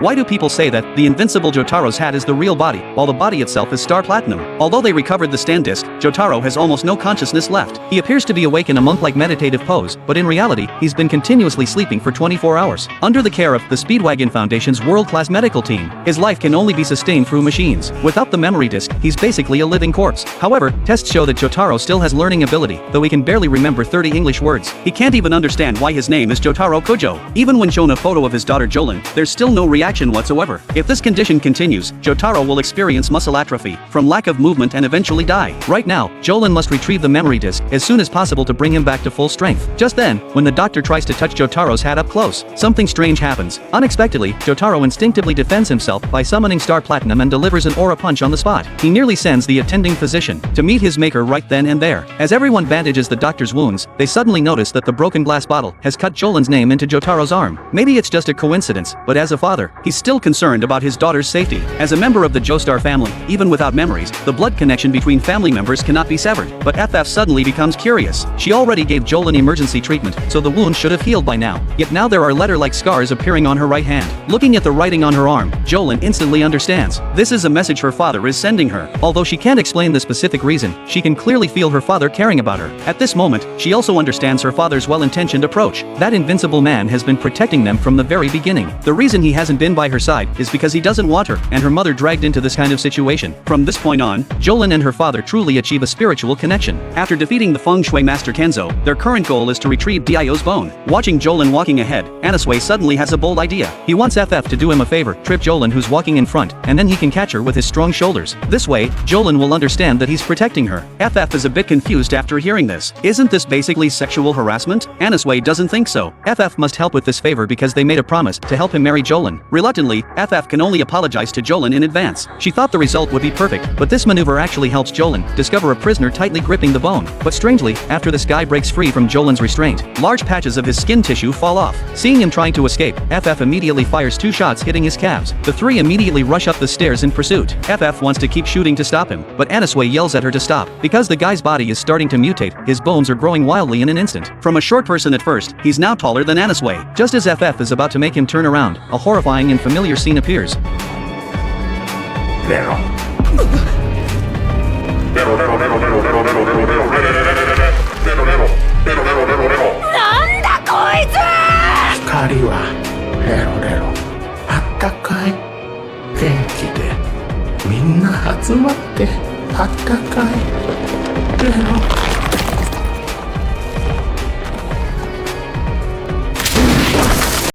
Why do people say that the invincible Jotaro's hat is the real body, while the body itself is star platinum? Although they recovered the stand disc, Jotaro has almost no consciousness left. He appears to be awake in a monk-like meditative pose, but in reality, he's been continuously sleeping for 24 hours. Under the care of the Speedwagon Foundation's world-class medical team, his life can only be sustained through machines. Without the memory disc, he's basically a living corpse. However, tests show that Jotaro still has learning ability, though he can barely remember 30 English words. He can't even understand why his name is Jotaro Kujo. Even when shown a photo of his daughter Jolin, there's still no reaction whatsoever. If this condition continues, Jotaro will experience muscle atrophy from lack of movement and eventually die. Right now, Jolin must retrieve the memory disc as soon as possible to bring him back to full strength. Just then, when the doctor tries to touch Jotaro's hat up close, something strange happens. Unexpectedly, Jotaro instinctively defends himself by summoning Star Platinum and delivers an aura punch on the spot. He nearly sends the attending physician to meet his maker right then and there. As everyone bandages the doctor's wounds, they suddenly notice that the broken glass bottle has cut Jolin's name into Jotaro's arm. Maybe it's just a coincidence, but as a father, he's still concerned about his daughter's safety. As a member of the Joestar family, even without memories, the blood connection between family members cannot be severed. But FF suddenly becomes curious. She already gave Jolin emergency treatment, so the wound should have healed by now. Yet now there are letter-like scars appearing on her right hand. Looking at the writing on her arm, Jolin instantly understands. This is a message her father is sending her. Although she can't explain the specific reason, she can clearly feel her father caring about her. At this moment, she also understands her father's well-intentioned approach. That invincible man has been protecting them from the very beginning. The reason he hasn't been by her side is because he doesn't want her and her mother dragged into this kind of situation. From this point on, Jolin and her father truly achieve a spiritual connection. After defeating the Feng Shui master Kenzo, their current goal is to retrieve Dio's bone. Watching Jolin walking ahead, Anasue suddenly has a bold idea. He wants FF to do him a favor, trip Jolin who's walking in front, and then he can catch her with his strong shoulders. This way, Jolin will understand that he's protecting her. FF is a bit confused after hearing this. Isn't this basically sexual harassment? Anasue doesn't think so. FF must help with this favor because they made a promise to help him marry Jolin. Reluctantly, FF can only apologize to Jolin in advance. She thought the result would be perfect, but this maneuver actually helps Jolin discover a prisoner tightly gripping the bone. But strangely, after this guy breaks free from Jolin's restraint, large patches of his skin tissue fall off. Seeing him trying to escape, FF immediately fires 2 shots hitting his calves. The 3 immediately rush up the stairs in pursuit. FF wants to keep shooting to stop him, but Anasue yells at her to stop. Because the guy's body is starting to mutate, his bones are growing wildly in an instant. From a short person at first, he's now taller than Anasue. Just as FF is about to make him turn around, a horrifying and familiar scene appears.